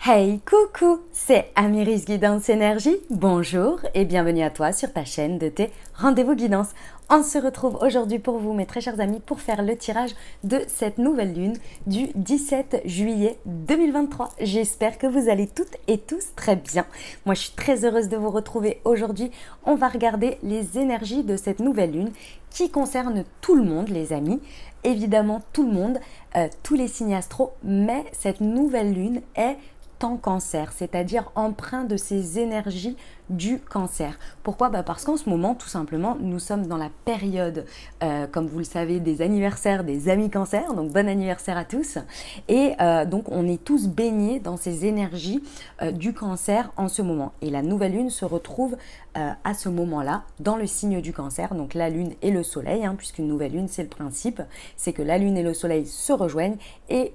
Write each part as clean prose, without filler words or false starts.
Hey, coucou, c'est Amiris Guidance Énergie. Bonjour et bienvenue à toi sur ta chaîne de tes rendez-vous guidance. On se retrouve aujourd'hui pour vous, mes très chers amis, pour faire le tirage de cette nouvelle lune du 17 juillet 2023. J'espère que vous allez toutes et tous très bien. Moi, je suis très heureuse de vous retrouver aujourd'hui. On va regarder les énergies de cette nouvelle lune qui concerne tout le monde, les amis. Évidemment, tout le monde, tous les signes astro, mais cette nouvelle lune est en cancer, c'est-à-dire empreint de ces énergies du cancer. Pourquoi? Parce qu'en ce moment, tout simplement, nous sommes dans la période, comme vous le savez, des anniversaires des amis cancer, donc bon anniversaire à tous. Et donc, on est tous baignés dans ces énergies du cancer en ce moment. Et la nouvelle lune se retrouve à ce moment-là dans le signe du cancer, donc la lune et le soleil, puisqu'une nouvelle lune, c'est le principe, c'est que la lune et le soleil se rejoignent et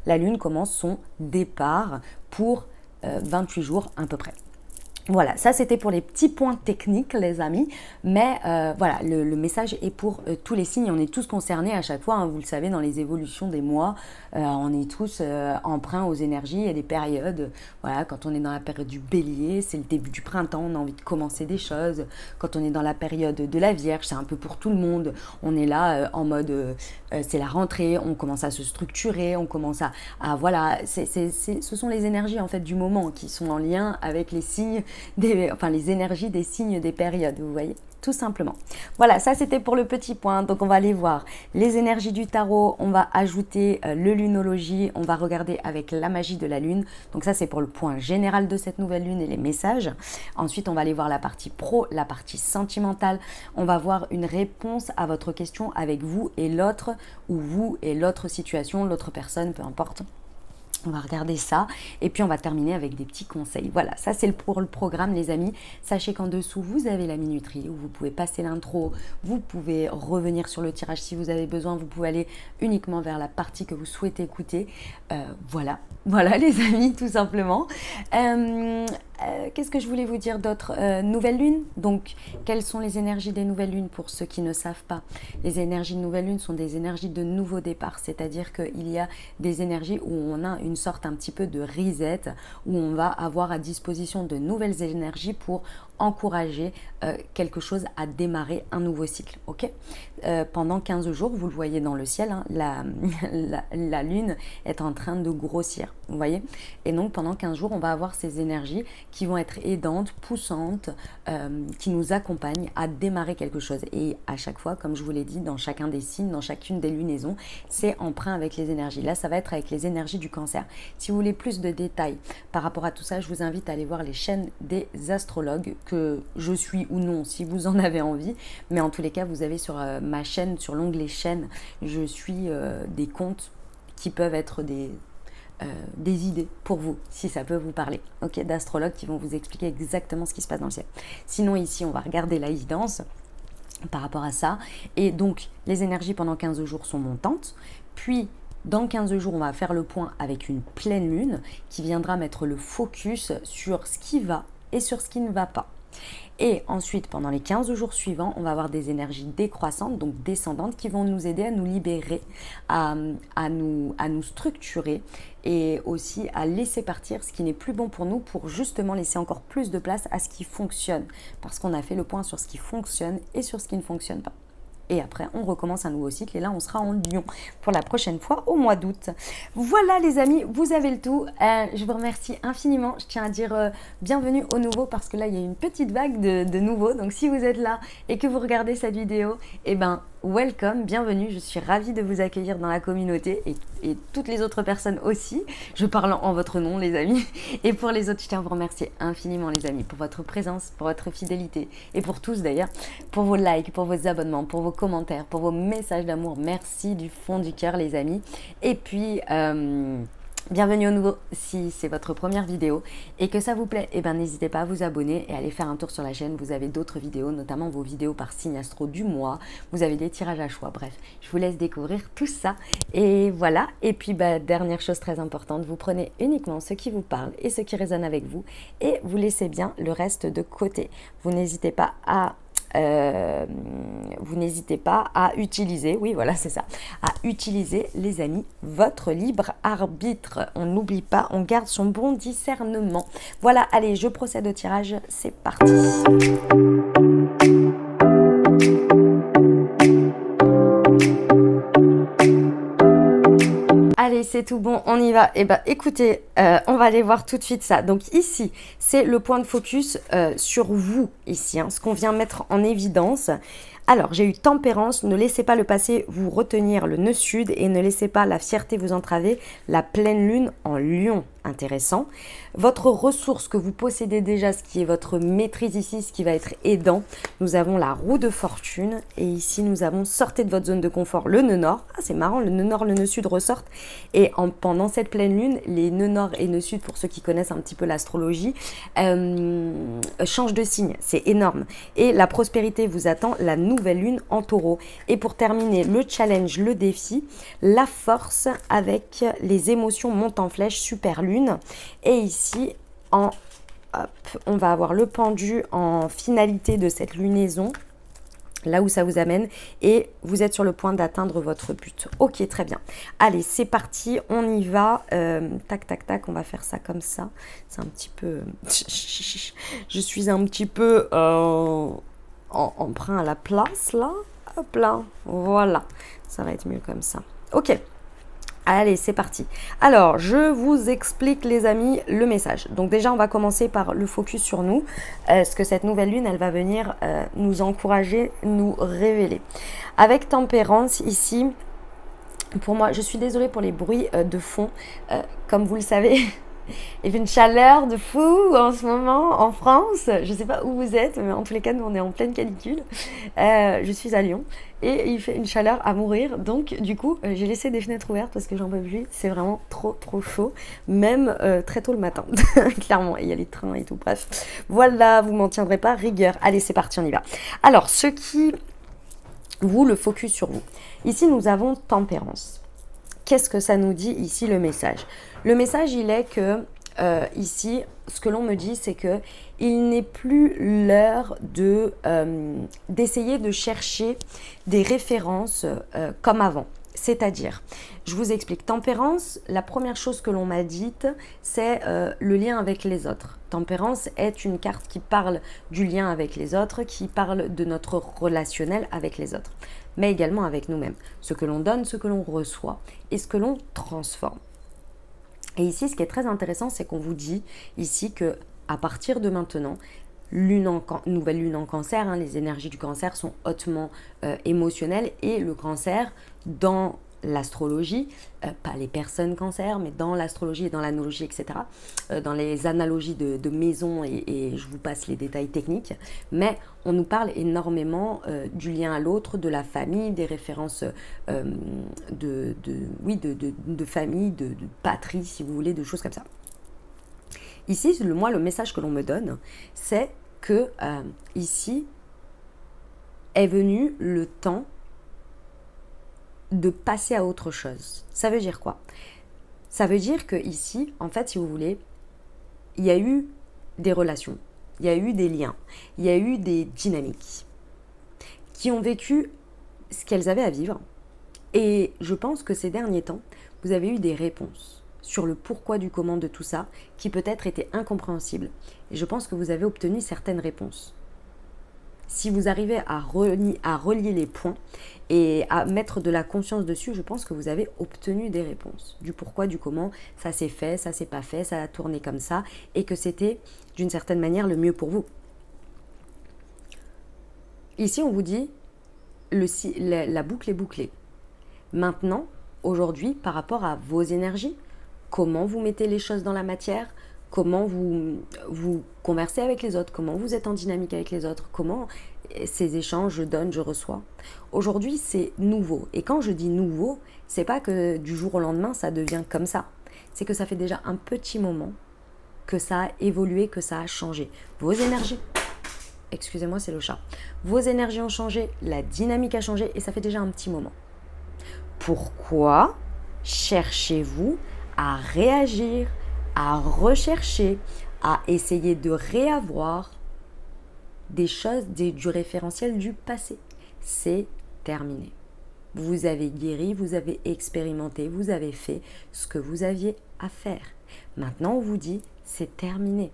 la lune commence son départ pour 28 jours à peu près. Voilà, ça c'était pour les petits points techniques les amis, mais voilà, le message est pour tous les signes, on est tous concernés à chaque fois, vous le savez, dans les évolutions des mois, on est tous emprunts aux énergies et des périodes. Voilà, quand on est dans la période du bélier, c'est le début du printemps, on a envie de commencer des choses. Quand on est dans la période de la Vierge, c'est un peu pour tout le monde, on est là en mode, c'est la rentrée, on commence à se structurer, on commence à voilà, ce sont les énergies en fait du moment qui sont en lien avec les signes, les énergies des signes des périodes, vous voyez, tout simplement. Voilà, ça c'était pour le petit point. Donc on va aller voir les énergies du tarot, on va ajouter le lunologie, on va regarder avec la magie de la lune. Donc ça c'est pour le point général de cette nouvelle lune et les messages. Ensuite on va aller voir la partie pro, la partie sentimentale. On va voir une réponse à votre question avec vous et l'autre, ou vous et l'autre situation, l'autre personne, peu importe. On va regarder ça et puis on va terminer avec des petits conseils. Voilà, ça c'est pour le programme les amis. Sachez qu'en dessous vous avez la minuterie où vous pouvez passer l'intro, vous pouvez revenir sur le tirage si vous avez besoin, vous pouvez aller uniquement vers la partie que vous souhaitez écouter. Voilà les amis, tout simplement. Qu'est-ce que je voulais vous dire d'autre? Nouvelle lune, donc quelles sont les énergies des nouvelles lunes pour ceux qui ne savent pas? Les énergies de nouvelle lune sont des énergies de nouveau départ, c'est-à-dire qu'il y a des énergies où on a une sorte un petit peu de reset, où on va avoir à disposition de nouvelles énergies pour encourager quelque chose à démarrer un nouveau cycle, ok? Pendant 15 jours, vous le voyez dans le ciel, la lune est en train de grossir, vous voyez? Et donc pendant 15 jours, on va avoir ces énergies qui vont être aidantes, poussantes, qui nous accompagnent à démarrer quelque chose. Et à chaque fois, comme je vous l'ai dit, dans chacun des signes, dans chacune des lunaisons, c'est emprunt avec les énergies. Là, ça va être avec les énergies du cancer. Si vous voulez plus de détails par rapport à tout ça, je vous invite à aller voir les chaînes des astrologues que je suis ou non, si vous en avez envie. Mais en tous les cas, vous avez sur ma chaîne, sur l'onglet chaîne, je suis des comptes qui peuvent être des idées pour vous, si ça peut vous parler, ok, d'astrologues qui vont vous expliquer exactement ce qui se passe dans le ciel. Sinon ici, on va regarder la guidance par rapport à ça. Et donc, les énergies pendant 15 jours sont montantes, puis dans 15 jours, on va faire le point avec une pleine lune qui viendra mettre le focus sur ce qui va et sur ce qui ne va pas. Et ensuite, pendant les 15 jours suivants, on va avoir des énergies décroissantes, donc descendantes, qui vont nous aider à nous libérer, à nous structurer et aussi à laisser partir ce qui n'est plus bon pour nous pour justement laisser encore plus de place à ce qui fonctionne. Parce qu'on a fait le point sur ce qui fonctionne et sur ce qui ne fonctionne pas. Et après, on recommence un nouveau cycle et là, on sera en Lion pour la prochaine fois au mois d'août. Voilà les amis, vous avez le tout. Je vous remercie infiniment. Je tiens à dire bienvenue aux nouveaux parce que là, il y a une petite vague de nouveaux. Donc, si vous êtes là et que vous regardez cette vidéo, eh ben, welcome, bienvenue. Je suis ravie de vous accueillir dans la communauté et toutes les autres personnes aussi. Je parle en votre nom, les amis. Et pour les autres, je tiens à vous remercier infiniment, les amis, pour votre présence, pour votre fidélité et pour tous d'ailleurs, pour vos likes, pour vos abonnements, pour vos commentaires, pour vos messages d'amour. Merci du fond du cœur, les amis. Et puis, bienvenue au nouveau si c'est votre première vidéo et que ça vous plaît, eh ben, n'hésitez pas à vous abonner et à aller faire un tour sur la chaîne. Vous avez d'autres vidéos, notamment vos vidéos par signe astro du mois. Vous avez des tirages à choix. Bref, je vous laisse découvrir tout ça. Et voilà. Et puis, dernière chose très importante, vous prenez uniquement ce qui vous parle et ce qui résonne avec vous et vous laissez bien le reste de côté. Vous n'hésitez pas à vous n'hésitez pas à utiliser, oui voilà c'est ça, à utiliser les amis votre libre arbitre. On n'oublie pas, on garde son bon discernement. Voilà, allez, je procède au tirage, c'est parti. Allez, c'est tout bon, on y va. Eh ben, écoutez, on va aller voir tout de suite ça. Donc ici, c'est le point de focus sur vous, ici, hein, ce qu'on vient mettre en évidence. Alors, j'ai eu tempérance, ne laissez pas le passé vous retenir le nœud sud et ne laissez pas la fierté vous entraver, la pleine lune en lion, intéressant. Votre ressource que vous possédez déjà, ce qui est votre maîtrise ici, ce qui va être aidant. Nous avons la roue de fortune et ici, nous avons sortez de votre zone de confort, le nœud nord. Ah, c'est marrant, le nœud nord, le nœud sud ressortent. Et pendant cette pleine lune, les nœuds nord et nœud sud, pour ceux qui connaissent un petit peu l'astrologie, changent de signe, c'est énorme. Et la prospérité vous attend, la nouvelle lune en taureau. Et pour terminer, le challenge, le défi, la force avec les émotions montent en flèche, super lune. Et ici, on va avoir le pendu en finalité de cette lunaison, là où ça vous amène, et vous êtes sur le point d'atteindre votre but. Ok, très bien. Allez, c'est parti, on y va. Tac, tac, tac, on va faire ça comme ça. C'est un petit peu... Je suis un petit peu emprunt à la place, là. Hop là, voilà. Ça va être mieux comme ça. Ok. Allez, c'est parti. Alors, je vous explique, les amis, le message. Donc déjà, on va commencer par le focus sur nous. Ce que cette nouvelle lune, elle va venir nous encourager, nous révéler. Avec tempérance, ici, pour moi, je suis désolée pour les bruits de fond. Comme vous le savez, il fait une chaleur de fou en ce moment en France. Je ne sais pas où vous êtes, mais en tous les cas, nous, on est en pleine canicule. Je suis à Lyon et il fait une chaleur à mourir. Donc, du coup, j'ai laissé des fenêtres ouvertes parce que j'en peux plus. C'est vraiment trop, trop chaud, même très tôt le matin, clairement. Et il y a les trains et tout. Bref, voilà, vous m'en tiendrez pas rigueur. Allez, c'est parti, on y va. Alors, ce qui vous, le focus sur vous. Ici, nous avons tempérance. Qu'est-ce que ça nous dit ici, le message? Le message, il est que ici, ce que l'on me dit, c'est que il n'est plus l'heure d'essayer de chercher des références comme avant. C'est-à-dire, je vous explique, tempérance, la première chose que l'on m'a dite, c'est le lien avec les autres. Tempérance est une carte qui parle du lien avec les autres, qui parle de notre relationnel avec les autres, mais également avec nous-mêmes. Ce que l'on donne, ce que l'on reçoit et ce que l'on transforme. Et ici, ce qui est très intéressant, c'est qu'on vous dit ici que à partir de maintenant, nouvelle lune en cancer, hein, les énergies du cancer sont hautement émotionnelles et le cancer, dans l'astrologie, pas les personnes cancer, mais dans l'astrologie et dans l'analogie, etc., dans les analogies de maison, et je vous passe les détails techniques, mais on nous parle énormément du lien à l'autre, de la famille, des références de famille, de patrie, si vous voulez, de choses comme ça. Ici, moi, le message que l'on me donne, c'est que ici est venu le temps de passer à autre chose. Ça veut dire quoi? Ça veut dire que ici, en fait, si vous voulez, il y a eu des relations, il y a eu des liens, il y a eu des dynamiques qui ont vécu ce qu'elles avaient à vivre. Et je pense que ces derniers temps, vous avez eu des réponses sur le pourquoi du comment de tout ça, qui peut-être étaient incompréhensibles. Et je pense que vous avez obtenu certaines réponses. Si vous arrivez à relier les points et à mettre de la conscience dessus, je pense que vous avez obtenu des réponses. Du pourquoi, du comment, ça s'est fait, ça s'est pas fait, ça a tourné comme ça, et que c'était d'une certaine manière le mieux pour vous. Ici, on vous dit, la boucle est bouclée. Maintenant, aujourd'hui, par rapport à vos énergies, comment vous mettez les choses dans la matière, comment vous conversez avec les autres, comment vous êtes en dynamique avec les autres, comment ces échanges, je donne, je reçois. Aujourd'hui, c'est nouveau. Et quand je dis nouveau, c'est pas que du jour au lendemain, ça devient comme ça. C'est que ça fait déjà un petit moment que ça a évolué, que ça a changé. Vos énergies, excusez-moi, c'est le chat. Vos énergies ont changé, la dynamique a changé et ça fait déjà un petit moment. Pourquoi cherchez-vous à réagir, à rechercher, à essayer de réavoir des choses, du référentiel du passé. C'est terminé. Vous avez guéri, vous avez expérimenté, vous avez fait ce que vous aviez à faire. Maintenant, on vous dit, c'est terminé.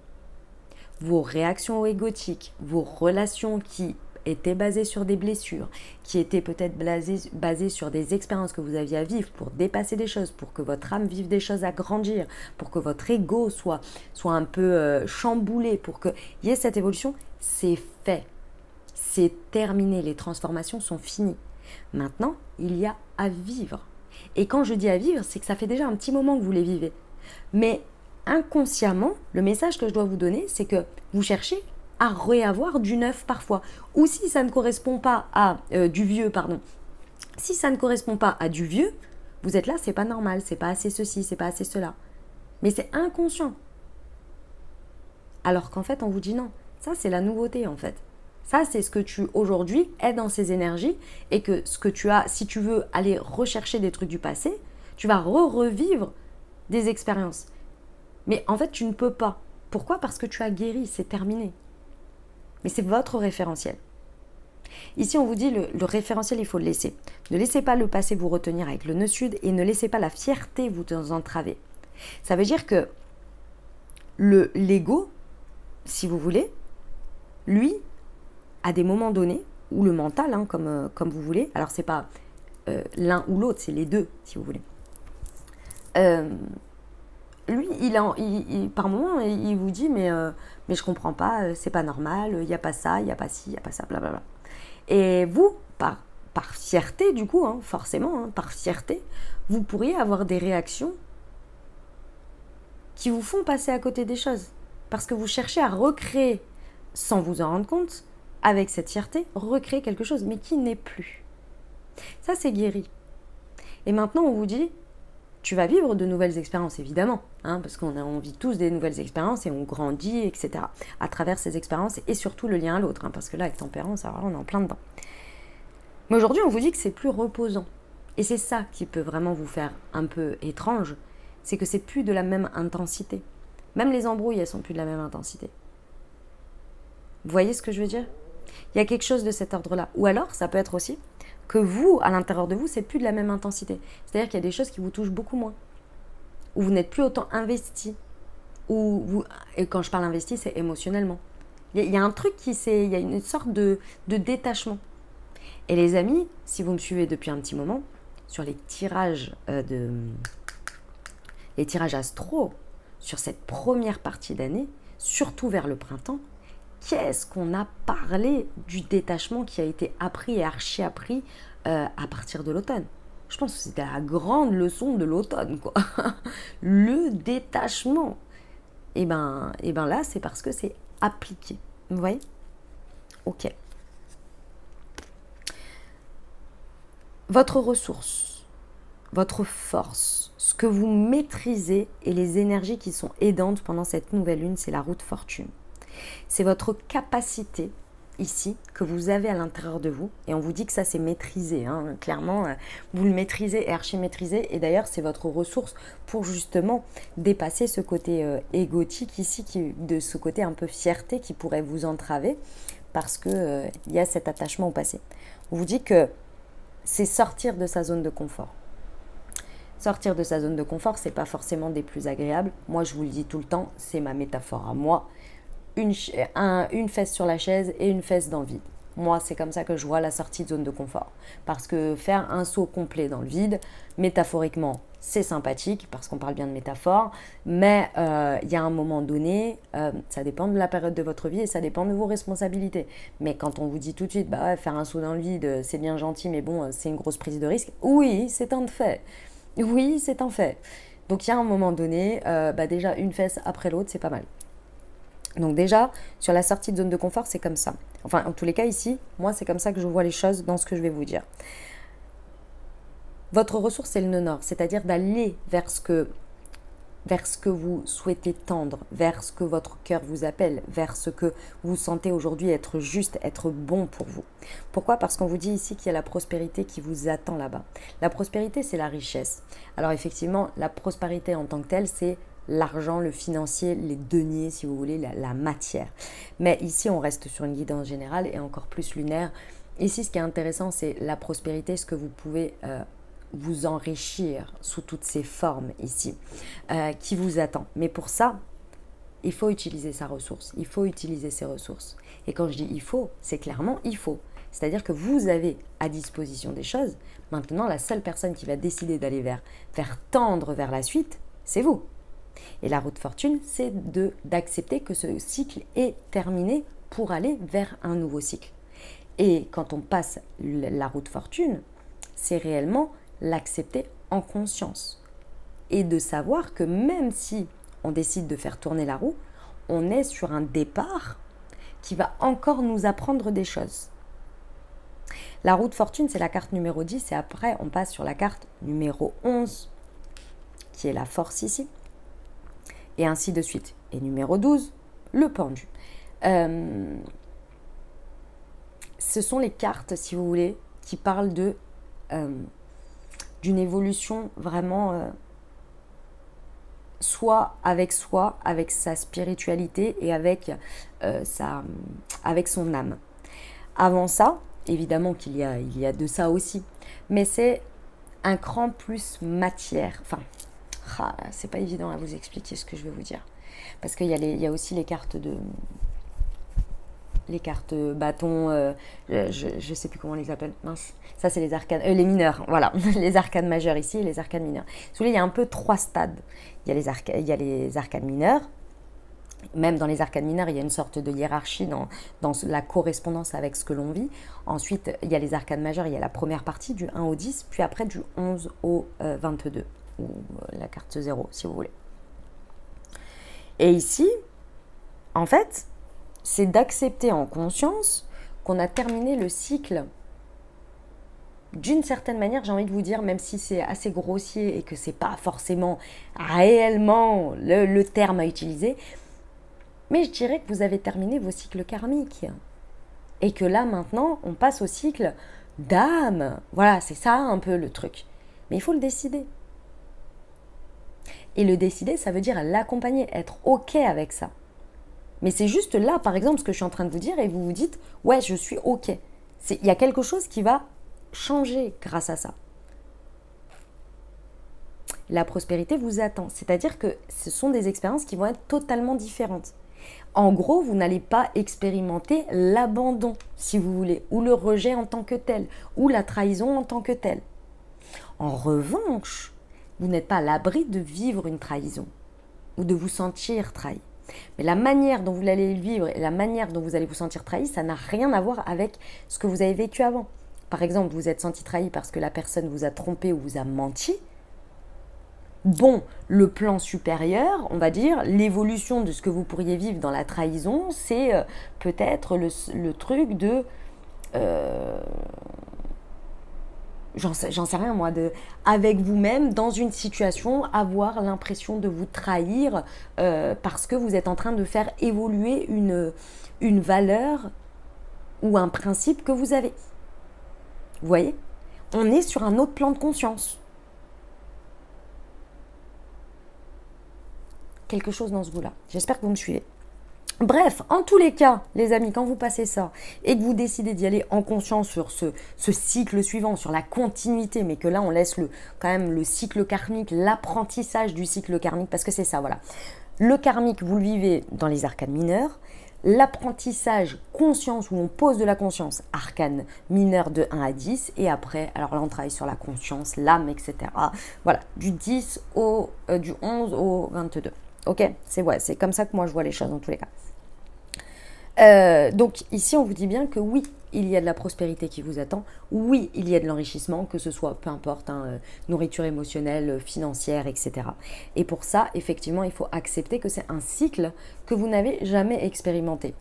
Vos réactions égotiques, vos relations qui étaient basées sur des blessures, qui étaient peut-être basées sur des expériences que vous aviez à vivre pour dépasser des choses, pour que votre âme vive des choses à grandir, pour que votre ego soit un peu chamboulé, pour qu'il y ait cette évolution, c'est fait. C'est terminé, les transformations sont finies. Maintenant, il y a à vivre. Et quand je dis à vivre, c'est que ça fait déjà un petit moment que vous les vivez. Mais inconsciemment, le message que je dois vous donner, c'est que vous cherchez à réavoir du neuf parfois. Ou si ça ne correspond pas à du vieux, pardon. Si ça ne correspond pas à du vieux, vous êtes là, c'est pas normal, c'est pas assez ceci, c'est pas assez cela. Mais c'est inconscient. Alors qu'en fait, on vous dit non. Ça, c'est la nouveauté en fait. Ça, c'est ce que tu aujourd'hui es dans ces énergies et que ce que tu as, si tu veux aller rechercher des trucs du passé, tu vas revivre des expériences. Mais en fait, tu ne peux pas. Pourquoi? Parce que tu as guéri, c'est terminé. Mais c'est votre référentiel. Ici, on vous dit le référentiel, il faut le laisser. Ne laissez pas le passé vous retenir avec le nœud sud et ne laissez pas la fierté vous entraver. Ça veut dire que l'ego, si vous voulez, lui, à des moments donnés, ou le mental, hein, comme vous voulez, alors c'est pas l'un ou l'autre, c'est les deux, si vous voulez. Lui, par moment, il vous dit, mais je comprends pas, c'est pas normal, il n'y a pas ça, il n'y a pas ci, il n'y a pas ça, blablabla. Et vous, par fierté, du coup, hein, forcément, hein, par fierté, vous pourriez avoir des réactions qui vous font passer à côté des choses. Parce que vous cherchez à recréer, sans vous en rendre compte, avec cette fierté, recréer quelque chose, mais qui n'est plus. Ça, c'est guéri. Et maintenant, on vous dit, tu vas vivre de nouvelles expériences, évidemment, hein, parce qu'on vit tous des nouvelles expériences et on grandit, etc. à travers ces expériences et surtout le lien à l'autre, hein, parce que là, avec tempérance, alors là, on est en plein dedans. Mais aujourd'hui, on vous dit que c'est plus reposant. Et c'est ça qui peut vraiment vous faire un peu étrange, c'est que c'est plus de la même intensité. Même les embrouilles, elles sont plus de la même intensité. Vous voyez ce que je veux dire? Il y a quelque chose de cet ordre-là. Ou alors, ça peut être aussi que vous, à l'intérieur de vous, c'est plus de la même intensité. C'est-à-dire qu'il y a des choses qui vous touchent beaucoup moins. Ou vous n'êtes plus autant investi. Et quand je parle investi, c'est émotionnellement. Il y a un truc il y a une sorte de détachement. Et les amis, si vous me suivez depuis un petit moment, sur les tirages astro, sur cette première partie d'année, surtout vers le printemps, qu'est-ce qu'on a parlé du détachement qui a été appris et archi-appris à partir de l'automne? Je pense que c'était la grande leçon de l'automne, quoi. Le détachement. Et ben là, c'est parce que c'est appliqué. Vous voyez? Ok. Votre ressource, votre force, ce que vous maîtrisez et les énergies qui sont aidantes pendant cette nouvelle lune, c'est la roue de fortune. C'est votre capacité ici que vous avez à l'intérieur de vous et on vous dit que ça c'est maîtrisé, hein. Clairement vous le maîtrisez et archi-maîtrisé et d'ailleurs c'est votre ressource pour justement dépasser ce côté égotique ici, de ce côté un peu fierté qui pourrait vous entraver parce que il y a cet attachement au passé. On vous dit que c'est sortir de sa zone de confort. Sortir de sa zone de confort, c'est pas forcément des plus agréables. Moi je vous le dis tout le temps, c'est ma métaphore à moi. Une fesse sur la chaise et une fesse dans le vide. Moi, c'est comme ça que je vois la sortie de zone de confort. Parce que faire un saut complet dans le vide, métaphoriquement, c'est sympathique, parce qu'on parle bien de métaphore, mais il y a un moment donné, ça dépend de la période de votre vie et ça dépend de vos responsabilités. Mais quand on vous dit tout de suite, bah ouais, faire un saut dans le vide, c'est bien gentil, mais bon, c'est une grosse prise de risque, oui, c'est un fait. Oui, c'est un fait. Donc il y a un moment donné, déjà une fesse après l'autre, c'est pas mal. Donc déjà, sur la sortie de zone de confort, c'est comme ça. Enfin, en tous les cas, ici, moi, c'est comme ça que je vois les choses dans ce que je vais vous dire. Votre ressource, c'est le nœud nord, c'est-à-dire d'aller vers ce que vous souhaitez tendre, vers ce que votre cœur vous appelle, vers ce que vous sentez aujourd'hui être juste, être bon pour vous. Pourquoi? Parce qu'on vous dit ici qu'il y a la prospérité qui vous attend là-bas. La prospérité, c'est la richesse. Alors effectivement, la prospérité en tant que telle, c'est l'argent, le financier, les deniers, si vous voulez, la matière. Mais ici, on reste sur une guidance générale et encore plus lunaire. Ici, ce qui est intéressant, c'est la prospérité, ce que vous pouvez vous enrichir sous toutes ces formes ici, qui vous attend. Mais pour ça, il faut utiliser sa ressource, il faut utiliser ses ressources. Et quand je dis il faut, c'est clairement il faut. C'est-à-dire que vous avez à disposition des choses. Maintenant, la seule personne qui va décider d'aller vers tendre vers la suite, c'est vous. Et la route fortune, c'est d'accepter que ce cycle est terminé pour aller vers un nouveau cycle. Et quand on passe la route fortune, c'est réellement l'accepter en conscience. Et de savoir que même si on décide de faire tourner la roue, on est sur un départ qui va encore nous apprendre des choses. La route fortune, c'est la carte numéro 10 et après, on passe sur la carte numéro 11, qui est la force ici, et ainsi de suite. Et numéro 12, le pendu. Ce sont les cartes, si vous voulez, qui parlent d'une évolution vraiment soit, avec sa spiritualité et avec son âme. Avant ça, évidemment qu'il y a de ça aussi, mais c'est un cran plus matière. Enfin, c'est pas évident à vous expliquer ce que je veux vous dire. Parce qu'il y a aussi les cartes bâtons, je ne sais plus comment on les appelle, mince. Ça, c'est les arcanes, les mineurs, voilà, les arcanes majeurs ici et les arcanes mineurs. Si vous voulez, il y a un peu 3 stades. Il y a les arcanes mineurs. Même dans les arcanes mineurs, il y a une sorte de hiérarchie dans la correspondance avec ce que l'on vit. Ensuite, il y a les arcanes majeurs, il y a la première partie du 1 au 10, puis après du 11 au 22, ou la carte 0, si vous voulez. Et ici, en fait, c'est d'accepter en conscience qu'on a terminé le cycle d'une certaine manière, j'ai envie de vous dire, même si c'est assez grossier et que c'est pas forcément réellement le terme à utiliser, mais je dirais que vous avez terminé vos cycles karmiques. Et que là, maintenant, on passe au cycle d'âme. Voilà, c'est ça un peu le truc. Mais il faut le décider. Et le décider, ça veut dire l'accompagner, être OK avec ça. Mais c'est juste là, par exemple, ce que je suis en train de vous dire, et vous vous dites, ouais, je suis OK. Il y a quelque chose qui va changer grâce à ça. La prospérité vous attend. C'est-à-dire que ce sont des expériences qui vont être totalement différentes. En gros, vous n'allez pas expérimenter l'abandon, si vous voulez, ou le rejet en tant que tel, ou la trahison en tant que telle. En revanche, vous n'êtes pas à l'abri de vivre une trahison, ou de vous sentir trahi. Mais la manière dont vous allez le vivre et la manière dont vous allez vous sentir trahi, ça n'a rien à voir avec ce que vous avez vécu avant. Par exemple, vous vous êtes senti trahi parce que la personne vous a trompé ou vous a menti. Bon, le plan supérieur, on va dire, l'évolution de ce que vous pourriez vivre dans la trahison, c'est peut-être le truc de... j'en sais rien moi, avec vous-même, dans une situation, avoir l'impression de vous trahir parce que vous êtes en train de faire évoluer une valeur ou un principe que vous avez. Vous voyez ? On est sur un autre plan de conscience. Quelque chose dans ce goût-là. J'espère que vous me suivez. Bref, en tous les cas, les amis, quand vous passez ça et que vous décidez d'y aller en conscience sur ce cycle suivant, sur la continuité, mais que là, on laisse quand même le cycle karmique, l'apprentissage du cycle karmique, parce que c'est ça, voilà. Le karmique, vous le vivez dans les arcanes mineurs. L'apprentissage conscience, où on pose de la conscience, arcane mineur de 1 à 10, et après, alors là, on travaille sur la conscience, l'âme, etc. Voilà, du 11 au 22. Ok, c'est comme ça que moi je vois les choses dans tous les cas. Donc ici on vous dit bien que oui, il y a de la prospérité qui vous attend, oui, il y a de l'enrichissement, que ce soit, peu importe, nourriture émotionnelle, financière, etc. Et pour ça, effectivement, il faut accepter que c'est un cycle que vous n'avez jamais expérimenté.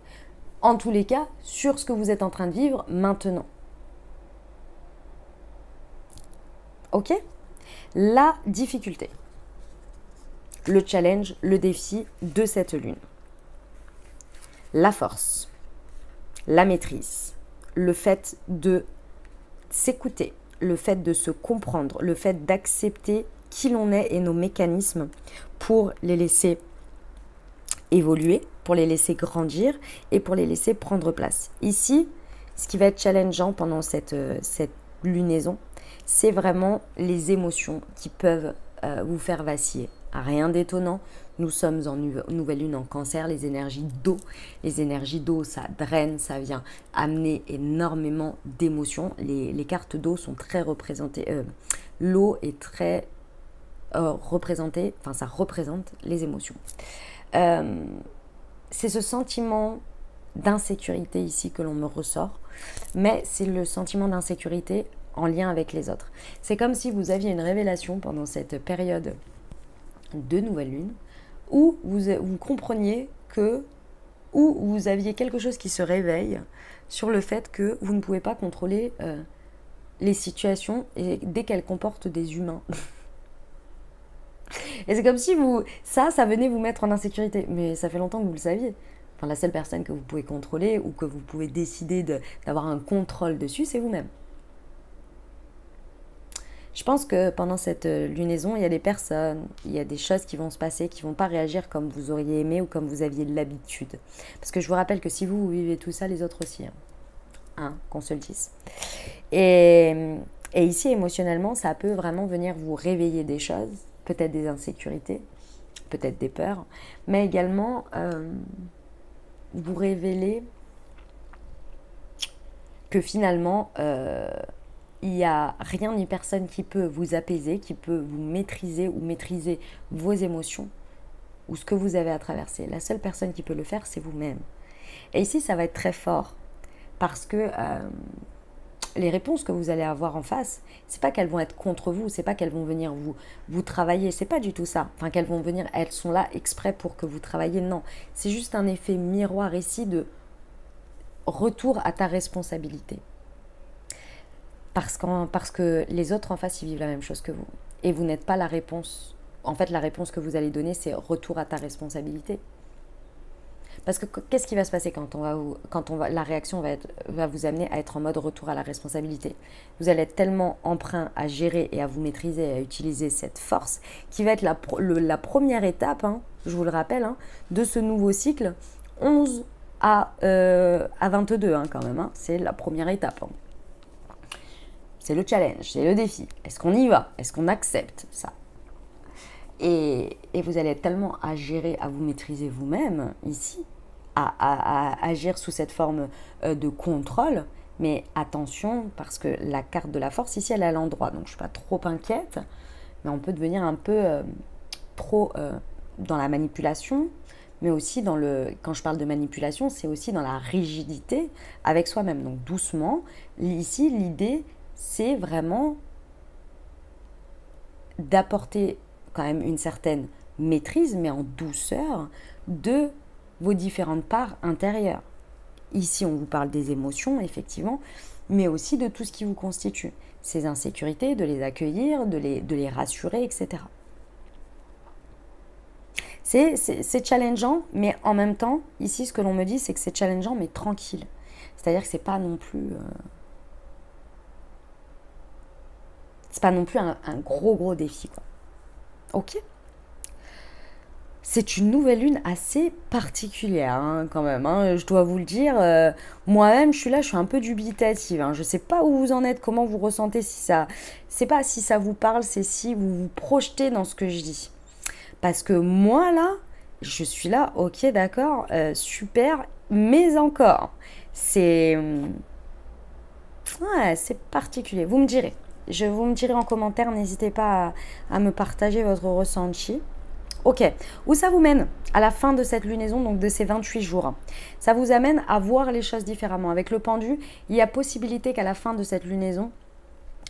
En tous les cas, sur ce que vous êtes en train de vivre maintenant. Ok ? La difficulté. Le challenge, le défi de cette lune. La force, la maîtrise, le fait de s'écouter, le fait de se comprendre, le fait d'accepter qui l'on est et nos mécanismes pour les laisser évoluer, pour les laisser grandir et pour les laisser prendre place. Ici, ce qui va être challengeant pendant cette lunaison, c'est vraiment les émotions qui peuvent vous faire vaciller. Rien d'étonnant, nous sommes en nouvelle lune en Cancer, les énergies d'eau. Les énergies d'eau, ça draine, ça vient amener énormément d'émotions. Les cartes d'eau sont très représentées. L'eau est très représentée, enfin ça représente les émotions. C'est ce sentiment d'insécurité ici que l'on me ressort, mais c'est le sentiment d'insécurité en lien avec les autres. C'est comme si vous aviez une révélation pendant cette période de nouvelle lune, où vous compreniez que, où vous aviez quelque chose qui se réveille sur le fait que vous ne pouvez pas contrôler les situations et dès qu'elles comportent des humains. Et c'est comme si ça venait vous mettre en insécurité, mais ça fait longtemps que vous le saviez. Enfin, la seule personne que vous pouvez contrôler ou que vous pouvez décider d'avoir un contrôle dessus, c'est vous-même. Je pense que pendant cette lunaison, il y a des personnes, il y a des choses qui vont se passer, qui ne vont pas réagir comme vous auriez aimé ou comme vous aviez l'habitude. Parce que je vous rappelle que si vous vivez tout ça, les autres aussi. Qu'on se le dise. Et ici, émotionnellement, ça peut vraiment venir vous réveiller des choses, peut-être des insécurités, peut-être des peurs, mais également vous révéler que finalement... il n'y a rien ni personne qui peut vous apaiser, qui peut vous maîtriser ou maîtriser vos émotions ou ce que vous avez à traverser. La seule personne qui peut le faire, c'est vous-même. Et ici, ça va être très fort parce que les réponses que vous allez avoir en face, c'est pas qu'elles vont être contre vous, c'est pas qu'elles vont venir vous travailler, c'est pas du tout ça. Enfin, qu'elles vont venir, elles sont là exprès pour que vous travailliez. Non, c'est juste un effet miroir ici de retour à ta responsabilité. Parce que les autres en face, ils vivent la même chose que vous. Et vous n'êtes pas la réponse. En fait, la réponse que vous allez donner, c'est retour à ta responsabilité. Parce que qu'est-ce qui va se passer la réaction va vous amener à être en mode retour à la responsabilité. Vous allez être tellement emprunt à gérer et à vous maîtriser, à utiliser cette force, qui va être la première étape, je vous le rappelle, de ce nouveau cycle, 11 à 22 quand même. C'est la première étape. C'est le challenge, c'est le défi. Est-ce qu'on y va? Est-ce qu'on accepte ça? Et vous allez être tellement à gérer, à vous maîtriser vous-même ici, à agir sous cette forme de contrôle. Mais attention, parce que la carte de la force ici, elle est à l'endroit. Donc je ne suis pas trop inquiète, mais on peut devenir un peu trop dans la manipulation. Mais aussi quand je parle de manipulation, c'est aussi dans la rigidité avec soi-même. Donc doucement, ici, l'idée... c'est vraiment d'apporter quand même une certaine maîtrise, mais en douceur, de vos différentes parts intérieures. Ici, on vous parle des émotions, effectivement, mais aussi de tout ce qui vous constitue. Ces insécurités, de les accueillir, de les rassurer, etc. C'est challengeant, mais en même temps, ici, ce que l'on me dit, c'est que c'est challengeant, mais tranquille. C'est-à-dire que c'est pas non plus... c'est pas non plus un gros défi, quoi. Ok. C'est une nouvelle lune assez particulière, quand même. Je dois vous le dire. Moi-même, je suis un peu dubitative. Je sais pas où vous en êtes, comment vous ressentez. C'est pas si ça vous parle, c'est si vous vous projetez dans ce que je dis. Parce que moi, là, je suis là, ok, d'accord, super, mais encore. C'est particulier. Vous me direz. Vous me direz en commentaire, n'hésitez pas à me partager votre ressenti. Ok, où ça vous mène à la fin de cette lunaison, donc de ces 28 jours? Ça vous amène à voir les choses différemment. Avec le pendu, il y a possibilité qu'à la fin de cette lunaison,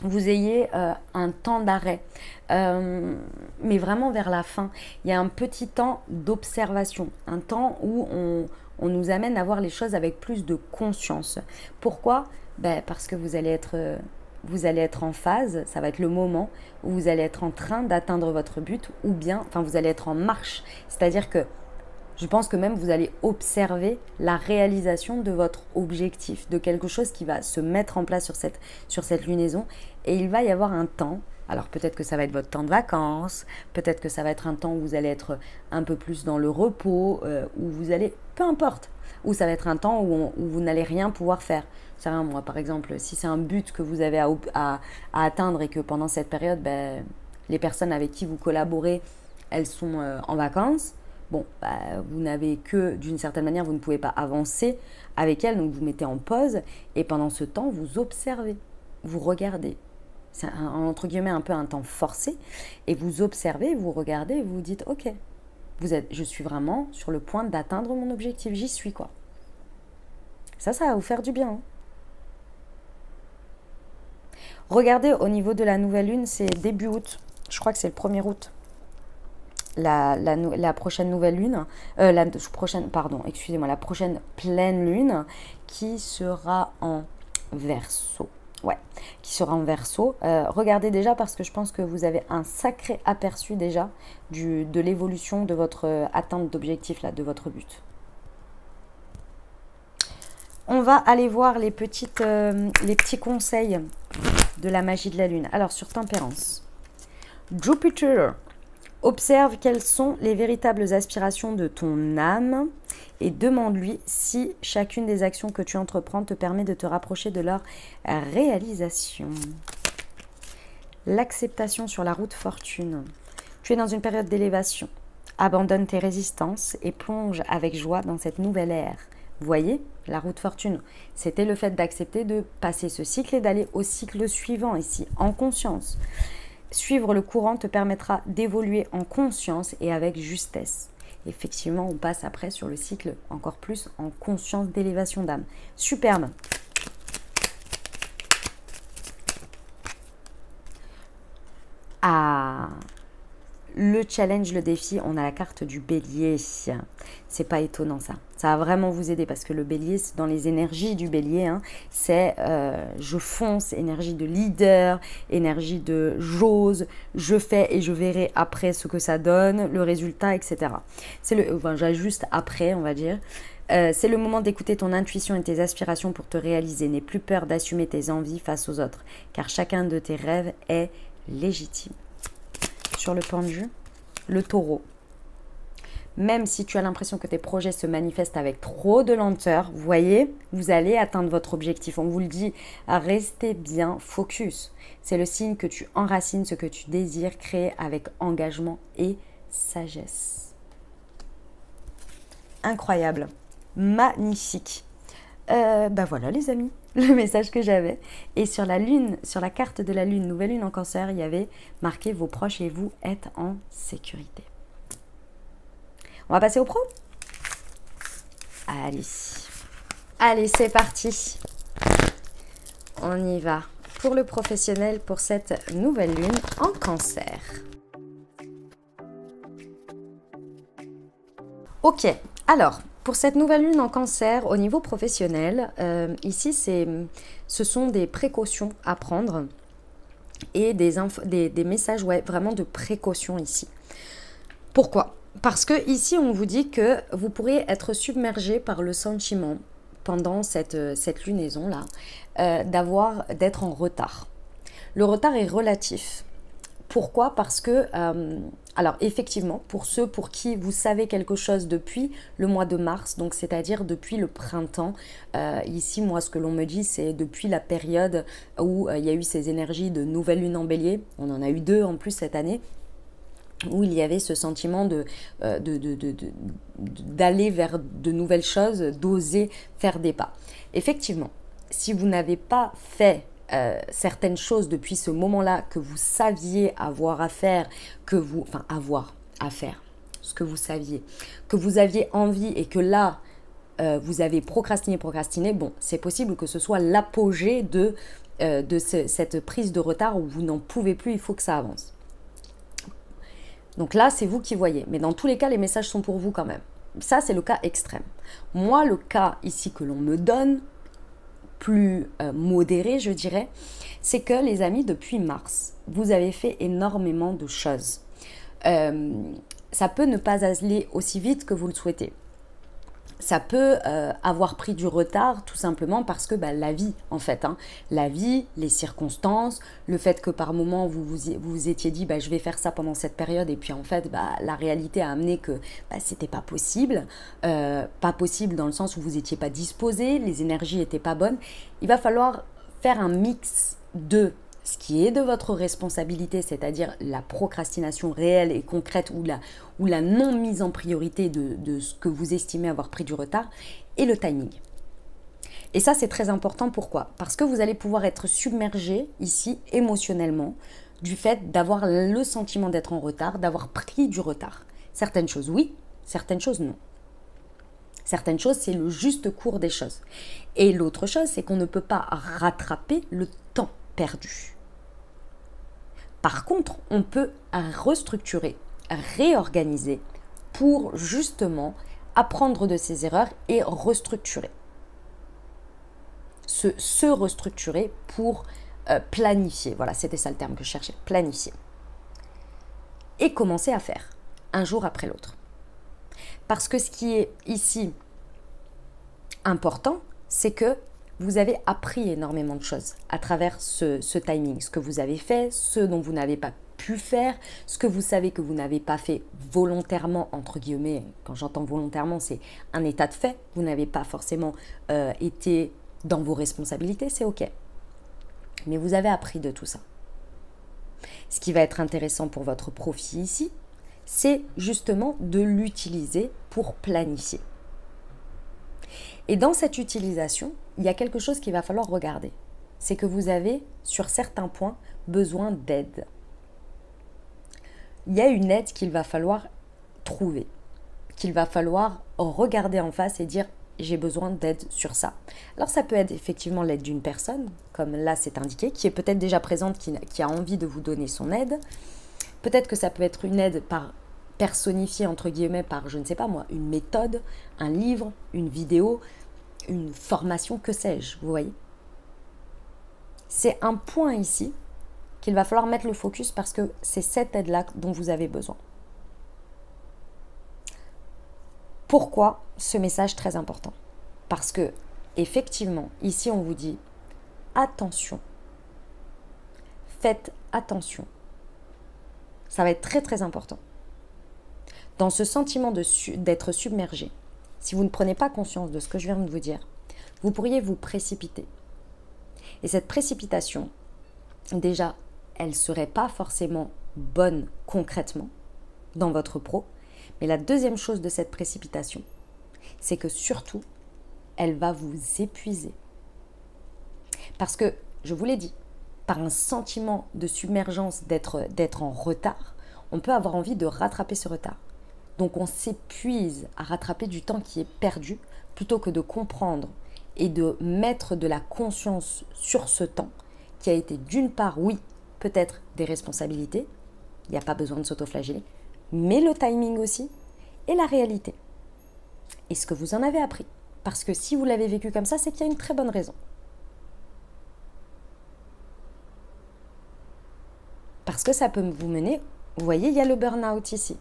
vous ayez un temps d'arrêt. Mais vraiment vers la fin, il y a un petit temps d'observation, un temps où on nous amène à voir les choses avec plus de conscience. Pourquoi? Parce que vous allez être en phase, ça va être le moment où vous allez être en train d'atteindre votre but ou bien, vous allez être en marche. C'est-à-dire que je pense que même vous allez observer la réalisation de votre objectif, de quelque chose qui va se mettre en place sur cette lunaison. Et il va y avoir un temps Alors peut-être que ça va être votre temps de vacances, peut-être que ça va être un temps où vous allez être un peu plus dans le repos, où vous allez, peu importe, ou ça va être un temps où vous n'allez rien pouvoir faire. C'est rien, moi par exemple, si c'est un but que vous avez à atteindre et que pendant cette période, ben, les personnes avec qui vous collaborez, elles sont en vacances, bon, bah, vous n'avez que, d'une certaine manière, vous ne pouvez pas avancer avec elles, donc vous mettez en pause, et pendant ce temps, vous observez, vous regardez. C'est entre guillemets un peu un temps forcé, et vous observez, vous regardez, et vous vous dites, ok, je suis vraiment sur le point d'atteindre mon objectif, j'y suis quoi. Ça va vous faire du bien. Hein. Regardez au niveau de la nouvelle lune, c'est début août, je crois que c'est le 1er août. La prochaine nouvelle lune, la prochaine pleine lune qui sera en Verseau. Ouais, qui sera en Verseau. Regardez déjà parce que je pense que vous avez un sacré aperçu déjà de l'évolution de votre atteinte d'objectif, là, de votre but. On va aller voir les petits conseils de la magie de la lune. Alors, sur Tempérance. Jupiter. Observe quelles sont les véritables aspirations de ton âme et demande-lui si chacune des actions que tu entreprends te permet de te rapprocher de leur réalisation. L'acceptation sur la route fortune. Tu es dans une période d'élévation. Abandonne tes résistances et plonge avec joie dans cette nouvelle ère. Vous voyez, la route fortune, c'était le fait d'accepter de passer ce cycle et d'aller au cycle suivant ici, en conscience. Suivre le courant te permettra d'évoluer en conscience et avec justesse. Effectivement, on passe après sur le cycle encore plus en conscience d'élévation d'âme. Superbe. Ah, le challenge, le défi, on a la carte du bélier. C'est pas étonnant ça. Ça va vraiment vous aider parce que le bélier, c'est dans les énergies du bélier, hein, c'est je fonce, énergie de leader, énergie de j'ose, je fais et je verrai après ce que ça donne, le résultat, etc. J'ajuste après, on va dire. C'est le moment d'écouter ton intuition et tes aspirations pour te réaliser. N'aie plus peur d'assumer tes envies face aux autres, car chacun de tes rêves est légitime. Sur le pendu, le taureau. Même si tu as l'impression que tes projets se manifestent avec trop de lenteur, vous voyez, vous allez atteindre votre objectif. On vous le dit, restez bien focus. C'est le signe que tu enracines ce que tu désires créer avec engagement et sagesse. Incroyable, magnifique. Voilà les amis, le message que j'avais. Et sur la lune, sur la carte de la lune, nouvelle lune en cancer, il y avait marqué vos proches et vous êtes en sécurité. On va passer au pro. Allez, c'est parti. On y va pour le professionnel pour cette nouvelle lune en cancer. Ok, alors, pour cette nouvelle lune en cancer, au niveau professionnel, ici, ce sont des précautions à prendre et des messages, ouais, vraiment de précaution ici. Pourquoi ? Parce que ici, on vous dit que vous pourriez être submergé par le sentiment, pendant cette lunaison-là, d'être en retard. Le retard est relatif. Pourquoi ? Parce que, alors effectivement, pour ceux pour qui vous savez quelque chose depuis le mois de mars, donc c'est-à-dire depuis le printemps, ici, moi, ce que l'on me dit, c'est depuis la période où il y a eu ces énergies de nouvelle lune en bélier, on en a eu 2 en plus cette année, où il y avait ce sentiment d'aller vers de nouvelles choses, d'oser faire des pas. Effectivement, si vous n'avez pas fait certaines choses depuis ce moment-là que vous saviez avoir à faire, ce que vous saviez, que vous aviez envie et que là, vous avez procrastiné, bon, c'est possible que ce soit l'apogée de cette prise de retard où vous n'en pouvez plus, il faut que ça avance. Donc là, c'est vous qui voyez. Mais dans tous les cas, les messages sont pour vous quand même. Ça, c'est le cas extrême. Moi, le cas ici que l'on me donne, plus modéré, je dirais, c'est que les amis, depuis mars, vous avez fait énormément de choses. Ça peut ne pas aller aussi vite que vous le souhaitez. ça peut avoir pris du retard tout simplement parce que la vie, en fait, la vie, les circonstances, le fait que par moment vous vous étiez dit je vais faire ça pendant cette période et puis en fait la réalité a amené que c'était pas possible dans le sens où vous n'étiez pas disposé, les énergies n'étaient pas bonnes. Il va falloir faire un mix de ce qui est de votre responsabilité, c'est-à-dire la procrastination réelle et concrète ou la non mise en priorité de ce que vous estimez avoir pris du retard, et le timing. Et ça, c'est très important. Pourquoi? Parce que vous allez pouvoir être submergé ici émotionnellement du fait d'avoir le sentiment d'être en retard, d'avoir pris du retard. Certaines choses, oui, certaines choses, non. Certaines choses, c'est le juste cours des choses. Et l'autre chose, c'est qu'on ne peut pas rattraper le temps perdu. Par contre, on peut restructurer, réorganiser pour justement apprendre de ses erreurs et restructurer. Se restructurer pour planifier. Voilà, c'était ça le terme que je cherchais, planifier. Et commencer à faire, un jour après l'autre. Parce que ce qui est ici important, c'est que vous avez appris énormément de choses à travers ce timing, ce que vous avez fait, ce dont vous n'avez pas pu faire, ce que vous savez que vous n'avez pas fait volontairement, entre guillemets. Quand j'entends volontairement, c'est un état de fait. Vous n'avez pas forcément été dans vos responsabilités, c'est ok. Mais vous avez appris de tout ça. Ce qui va être intéressant pour votre profit ici, c'est justement de l'utiliser pour planifier. Et dans cette utilisation, il y a quelque chose qu'il va falloir regarder. C'est que vous avez, sur certains points, besoin d'aide. Il y a une aide qu'il va falloir trouver, qu'il va falloir regarder en face et dire « j'ai besoin d'aide sur ça ». Alors ça peut être effectivement l'aide d'une personne, comme là c'est indiqué, qui est peut-être déjà présente, qui a envie de vous donner son aide. Peut-être que ça peut être une aide personnifiée, entre guillemets, par, je ne sais pas moi, une méthode, un livre, une vidéo, une formation, que sais-je, vous voyez. C'est un point ici qu'il va falloir mettre le focus parce que c'est cette aide-là dont vous avez besoin. Pourquoi ce message très important? Parce que, effectivement, ici on vous dit attention, faites attention. Ça va être très très important. Dans ce sentiment d'être submergé, si vous ne prenez pas conscience de ce que je viens de vous dire, vous pourriez vous précipiter. Et cette précipitation, déjà, elle ne serait pas forcément bonne concrètement dans votre pro. Mais la deuxième chose de cette précipitation, c'est que surtout, elle va vous épuiser. Parce que, je vous l'ai dit, par un sentiment de submergence d'être en retard, on peut avoir envie de rattraper ce retard. Donc on s'épuise à rattraper du temps qui est perdu plutôt que de comprendre et de mettre de la conscience sur ce temps qui a été d'une part, oui, peut-être des responsabilités, il n'y a pas besoin de s'autoflageller, mais le timing aussi et la réalité. Et ce que vous en avez appris. Parce que si vous l'avez vécu comme ça, c'est qu'il y a une très bonne raison. Parce que ça peut vous mener, vous voyez, il y a le burn-out ici.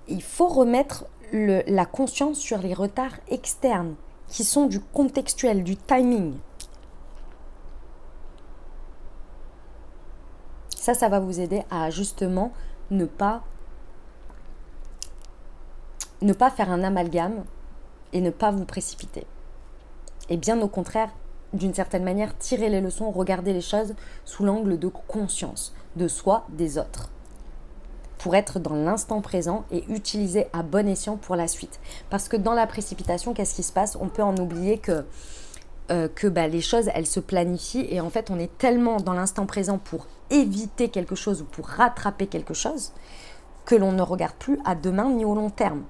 Il faut remettre la conscience sur les retards externes qui sont du contextuel, du timing. Ça va vous aider à justement ne pas faire un amalgame et ne pas vous précipiter. Et bien au contraire, d'une certaine manière, tirer les leçons, regarder les choses sous l'angle de conscience de soi, des autres, pour être dans l'instant présent et utiliser à bon escient pour la suite. Parce que dans la précipitation, qu'est-ce qui se passe? On peut en oublier que les choses, elles se planifient et en fait, on est tellement dans l'instant présent pour éviter quelque chose ou pour rattraper quelque chose que l'on ne regarde plus à demain ni au long terme.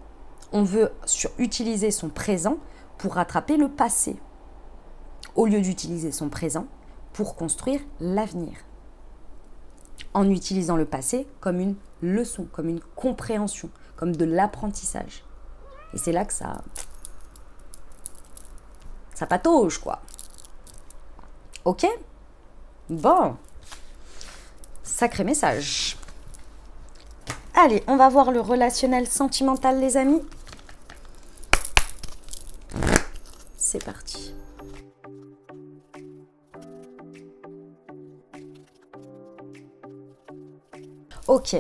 On veut utiliser son présent pour rattraper le passé au lieu d'utiliser son présent pour construire l'avenir. En utilisant le passé comme une leçon, comme une compréhension, comme de l'apprentissage. Et c'est là que ça patauge, quoi. Ok? Bon. Sacré message. Allez, on va voir le relationnel sentimental, les amis. c'est parti. Ok,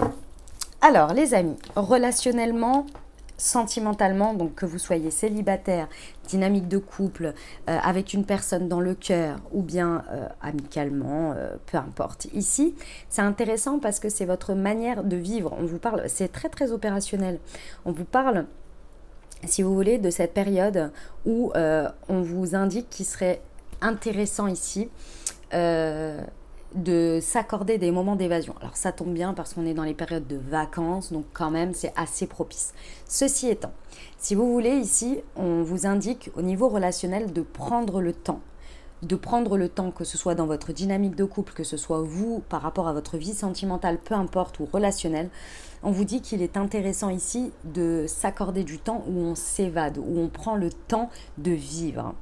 alors les amis, relationnellement, sentimentalement, donc que vous soyez célibataire, dynamique de couple, avec une personne dans le cœur ou bien amicalement, peu importe. Ici, c'est intéressant parce que c'est votre manière de vivre. On vous parle, c'est très très opérationnel. On vous parle, si vous voulez, de cette période où on vous indique qu'il serait intéressant ici de s'accorder des moments d'évasion. Alors ça tombe bien parce qu'on est dans les périodes de vacances, donc quand même c'est assez propice. Ceci étant, si vous voulez ici, on vous indique au niveau relationnel de prendre le temps. De prendre le temps, que ce soit dans votre dynamique de couple, que ce soit vous par rapport à votre vie sentimentale, peu importe, ou relationnelle, on vous dit qu'il est intéressant ici de s'accorder du temps où on s'évade, où on prend le temps de vivre.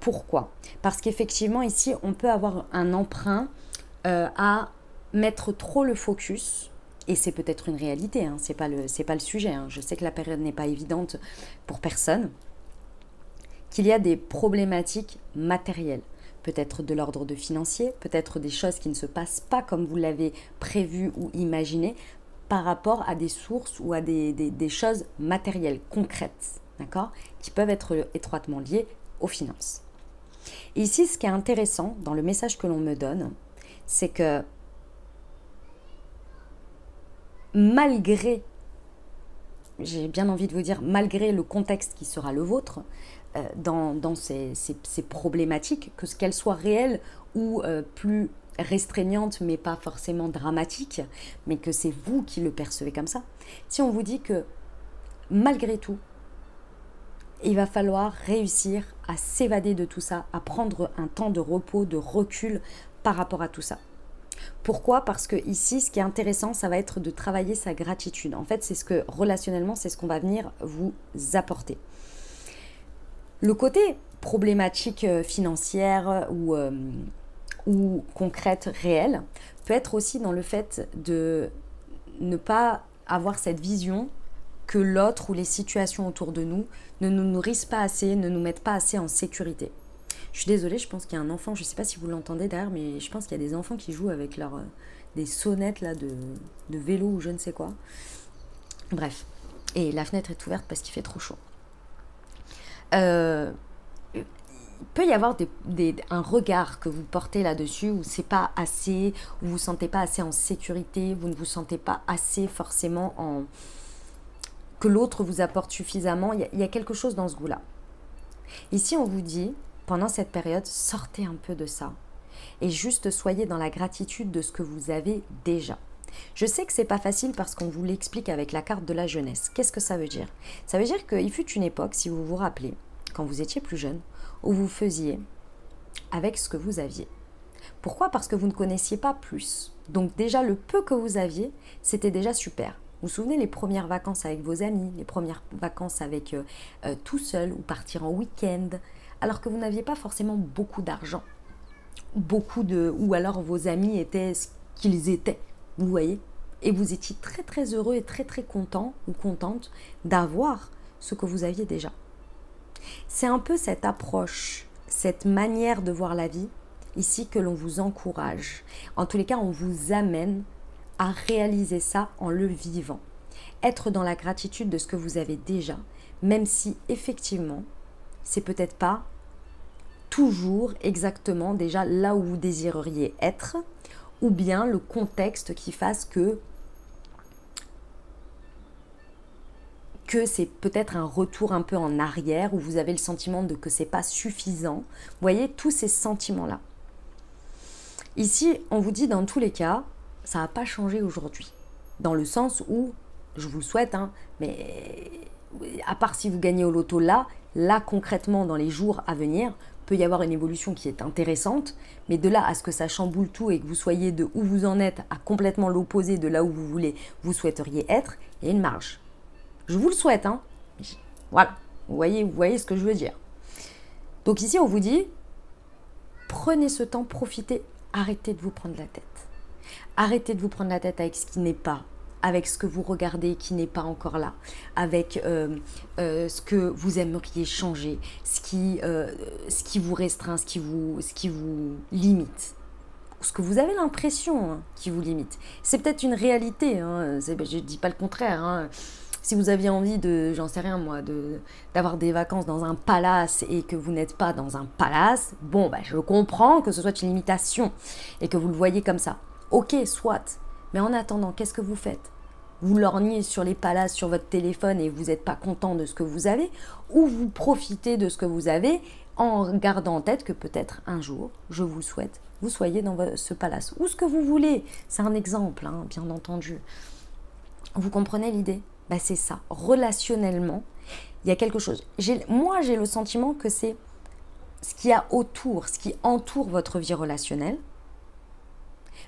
Pourquoi? Parce qu'effectivement ici, on peut avoir un emprunt à mettre trop le focus, et c'est peut-être une réalité, hein, c'est pas le sujet, hein. Je sais que la période n'est pas évidente pour personne, qu'il y a des problématiques matérielles, peut-être de l'ordre de financier, peut-être des choses qui ne se passent pas comme vous l'avez prévu ou imaginé par rapport à des sources ou à des choses matérielles, concrètes, d'accord, qui peuvent être étroitement liées aux finances. Et ici, ce qui est intéressant dans le message que l'on me donne, c'est que malgré, j'ai bien envie de vous dire, malgré le contexte qui sera le vôtre, dans ces problématiques, qu'elles soient réelles ou plus restreignantes, mais pas forcément dramatiques, mais que c'est vous qui le percevez comme ça, si on vous dit que malgré tout, il va falloir réussir à s'évader de tout ça, à prendre un temps de repos, de recul par rapport à tout ça. Pourquoi? Parce que ici, ce qui est intéressant, ça va être de travailler sa gratitude. En fait, c'est ce que, relationnellement, c'est ce qu'on va venir vous apporter. Le côté problématique financière ou concrète, réelle, peut être aussi dans le fait de ne pas avoir cette vision que l'autre ou les situations autour de nous ne nous nourrissent pas assez, ne nous mettent pas assez en sécurité. Je suis désolée, je pense qu'il y a un enfant, je ne sais pas si vous l'entendez derrière, mais je pense qu'il y a des enfants qui jouent avec des sonnettes là, de vélo ou je ne sais quoi. Bref, et la fenêtre est ouverte parce qu'il fait trop chaud. Il peut y avoir un regard que vous portez là-dessus où c'est pas assez, où vous ne vous sentez pas assez en sécurité, vous ne vous sentez pas assez forcément que l'autre vous apporte suffisamment. Il y a quelque chose dans ce goût-là. Ici, on vous dit, pendant cette période, sortez un peu de ça et juste soyez dans la gratitude de ce que vous avez déjà. Je sais que c'est pas facile parce qu'on vous l'explique avec la carte de la jeunesse. Qu'est-ce que ça veut dire? Ça veut dire qu'il fut une époque, si vous vous rappelez, quand vous étiez plus jeune, où vous faisiez avec ce que vous aviez. Pourquoi? Parce que vous ne connaissiez pas plus. Donc déjà, le peu que vous aviez, c'était déjà super. Vous vous souvenez les premières vacances avec vos amis, les premières vacances avec tout seul ou partir en week-end, alors que vous n'aviez pas forcément beaucoup d'argent. Ou alors vos amis étaient ce qu'ils étaient, vous voyez. Et vous étiez très très heureux et très très content ou contente d'avoir ce que vous aviez déjà. C'est un peu cette approche, cette manière de voir la vie ici que l'on vous encourage. En tous les cas, on vous amène à réaliser ça en le vivant. Être dans la gratitude de ce que vous avez déjà, même si effectivement, c'est peut-être pas toujours exactement déjà là où vous désireriez être, ou bien le contexte qui fasse que c'est peut-être un retour un peu en arrière, où vous avez le sentiment que c'est pas suffisant. Vous voyez, tous ces sentiments-là. Ici, on vous dit dans tous les cas, ça n'a pas changé aujourd'hui. Dans le sens où, je vous le souhaite, hein, mais à part si vous gagnez au loto là concrètement dans les jours à venir, peut y avoir une évolution qui est intéressante, mais de là à ce que ça chamboule tout et que vous soyez de où vous en êtes à complètement l'opposé de là où vous souhaiteriez être, il y a une marge. Je vous le souhaite, hein. Voilà, vous voyez ce que je veux dire. Donc ici, on vous dit, prenez ce temps, profitez, arrêtez de vous prendre la tête. Arrêtez de vous prendre la tête avec ce qui n'est pas. avec ce que vous regardez qui n'est pas encore là, avec ce que vous aimeriez changer, ce qui vous restreint, ce qui vous limite, ce que vous avez l'impression qui vous limite. C'est peut-être une réalité, hein, je ne dis pas le contraire. Hein. Si vous aviez envie de, j'en sais rien moi, d'avoir des vacances dans un palace et que vous n'êtes pas dans un palace, bon, je comprends que ce soit une limitation et que vous le voyez comme ça. Ok, soit. Mais en attendant, qu'est-ce que vous faites? Vous lorgnez sur les palaces, sur votre téléphone et vous n'êtes pas content de ce que vous avez, ou vous profitez de ce que vous avez en gardant en tête que peut-être un jour, je vous souhaite, vous soyez dans ce palace. Ou ce que vous voulez. C'est un exemple, hein, bien entendu. Vous comprenez l'idée? C'est ça. Relationnellement, il y a quelque chose. Moi, j'ai le sentiment que c'est ce qu'il y a autour, ce qui entoure votre vie relationnelle.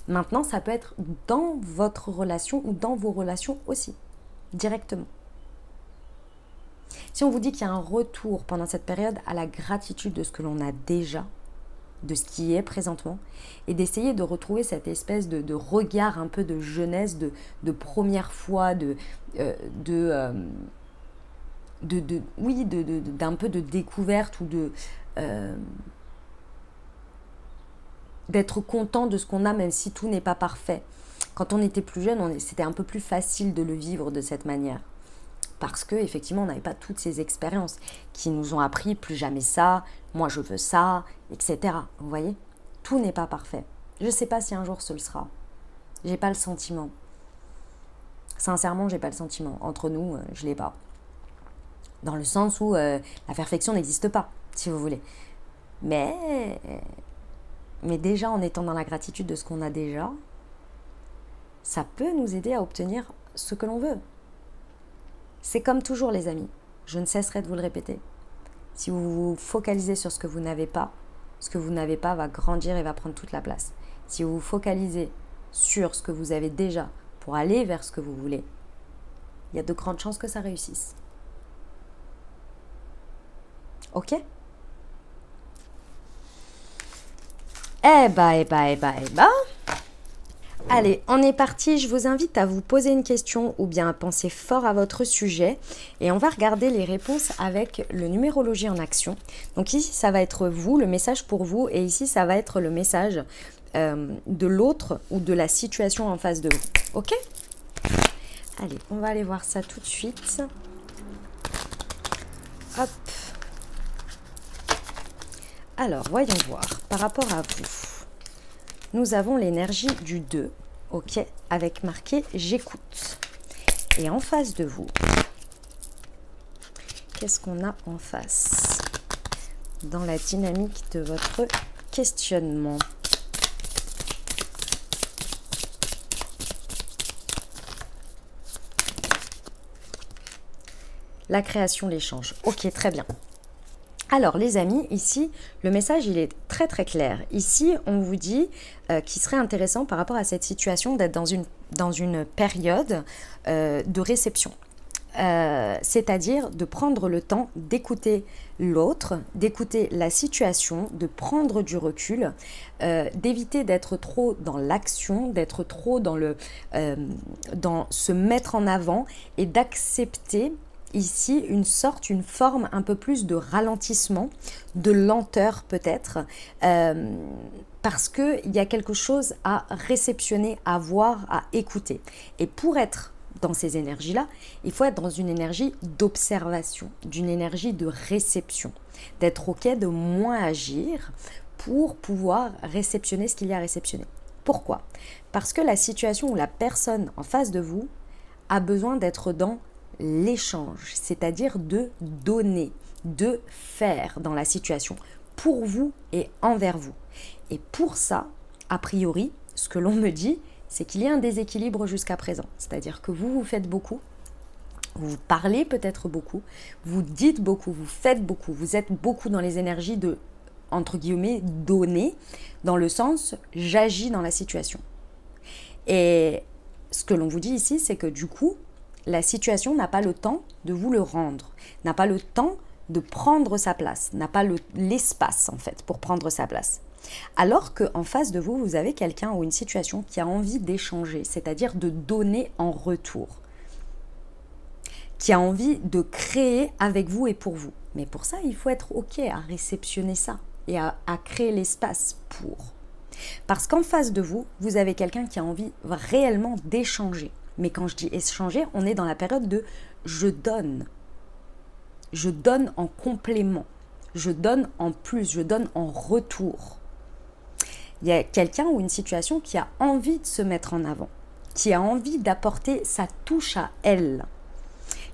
Maintenant, ça peut être dans votre relation ou dans vos relations aussi, directement. Si on vous dit qu'il y a un retour pendant cette période à la gratitude de ce que l'on a déjà, de ce qui est présentement, et d'essayer de retrouver cette espèce de regard un peu de jeunesse, de première fois, d'un peu de découverte ou d'être content de ce qu'on a, même si tout n'est pas parfait. Quand on était plus jeune, c'était un peu plus facile de le vivre de cette manière. Parce qu'effectivement, on n'avait pas toutes ces expériences qui nous ont appris plus jamais ça, moi je veux ça, etc. Vous voyez? Tout n'est pas parfait. Je ne sais pas si un jour ce le sera. J'ai pas le sentiment. Sincèrement, j'ai pas le sentiment. Entre nous, je l'ai pas. Dans le sens où la perfection n'existe pas, si vous voulez. Mais déjà, en étant dans la gratitude de ce qu'on a déjà, ça peut nous aider à obtenir ce que l'on veut. C'est comme toujours, les amis. Je ne cesserai de vous le répéter. Si vous vous focalisez sur ce que vous n'avez pas, ce que vous n'avez pas va grandir et va prendre toute la place. Si vous vous focalisez sur ce que vous avez déjà pour aller vers ce que vous voulez, il y a de grandes chances que ça réussisse. Ok? Eh ben. Allez, on est parti. Je vous invite à vous poser une question ou bien à penser fort à votre sujet. Et on va regarder les réponses avec le numérologie en action. Donc ici, ça va être vous, le message pour vous. Et ici, ça va être le message de l'autre ou de la situation en face de vous. Ok? Allez, on va aller voir ça tout de suite. Hop. Alors, voyons voir. Par rapport à vous. Nous avons l'énergie du 2, ok, avec marqué « J'écoute ». Et en face de vous, qu'est-ce qu'on a en face dans la dynamique de votre questionnement? La création, l'échange. Ok, très bien. Alors les amis, ici, le message il est très très clair. Ici, on vous dit qu'il serait intéressant par rapport à cette situation d'être dans une période de réception. C'est-à-dire de prendre le temps d'écouter l'autre, d'écouter la situation, de prendre du recul, d'éviter d'être trop dans l'action, d'être trop dans se mettre en avant et d'accepter ici une forme un peu plus de ralentissement, de lenteur peut-être, parce qu'il y a quelque chose à réceptionner, à voir, à écouter. Et pour être dans ces énergies-là, il faut être dans une énergie d'observation, d'une énergie de réception, d'être ok, de moins agir pour pouvoir réceptionner ce qu'il y a à réceptionner. Pourquoi? Parce que la situation ou la personne en face de vous a besoin d'être dans l'échange, c'est-à-dire de donner, de faire dans la situation pour vous et envers vous. Et pour ça, a priori, ce que l'on me dit, c'est qu'il y a un déséquilibre jusqu'à présent. C'est-à-dire que vous faites beaucoup, vous parlez peut-être beaucoup, vous dites beaucoup, vous faites beaucoup, vous êtes beaucoup dans les énergies de, entre guillemets, donner, dans le sens j'agis dans la situation. Et ce que l'on vous dit ici, c'est que du coup, la situation n'a pas le temps de vous le rendre, n'a pas le temps de prendre sa place, n'a pas l'espace en fait pour prendre sa place. Alors qu'en face de vous, vous avez quelqu'un ou une situation qui a envie d'échanger, c'est-à-dire de donner en retour, qui a envie de créer avec vous et pour vous. Mais pour ça, il faut être OK à réceptionner ça et à créer l'espace pour. Parce qu'en face de vous, vous avez quelqu'un qui a envie réellement d'échanger. Mais quand je dis échanger, on est dans la période de je donne. Je donne en complément. Je donne en plus. Je donne en retour. Il y a quelqu'un ou une situation qui a envie de se mettre en avant, qui a envie d'apporter sa touche à elle,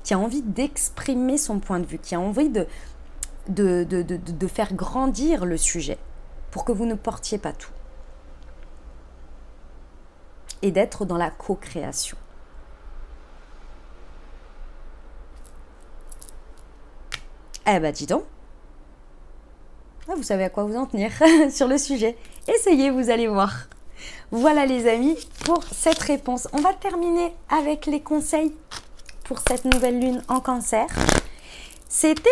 qui a envie d'exprimer son point de vue, qui a envie de faire grandir le sujet pour que vous ne portiez pas tout. Et d'être dans la co-création. Eh ben dis donc, vous savez à quoi vous en tenir sur le sujet. Essayez, vous allez voir. Voilà les amis pour cette réponse. On va terminer avec les conseils pour cette nouvelle lune en Cancer. C'était,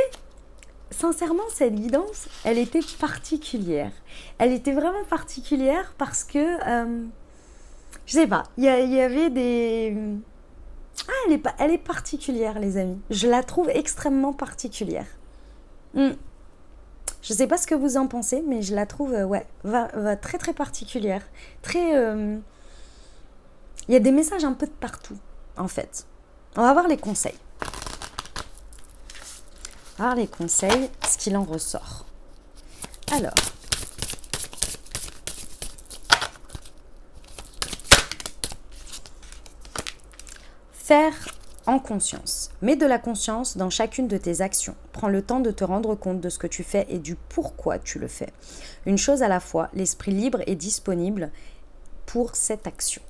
sincèrement, cette guidance, elle était particulière. Elle était vraiment particulière parce que, je sais pas, il y avait des... elle est particulière les amis. Je la trouve extrêmement particulière. Je ne sais pas ce que vous en pensez, mais je la trouve très très particulière. Très, il y a des messages un peu de partout, en fait. On va voir les conseils. On va voir les conseils, ce qu'il en ressort. Alors. Faire en conscience. Mets de la conscience dans chacune de tes actions. Prends le temps de te rendre compte de ce que tu fais et du pourquoi tu le fais. Une chose à la fois, l'esprit libre est disponible pour cette action.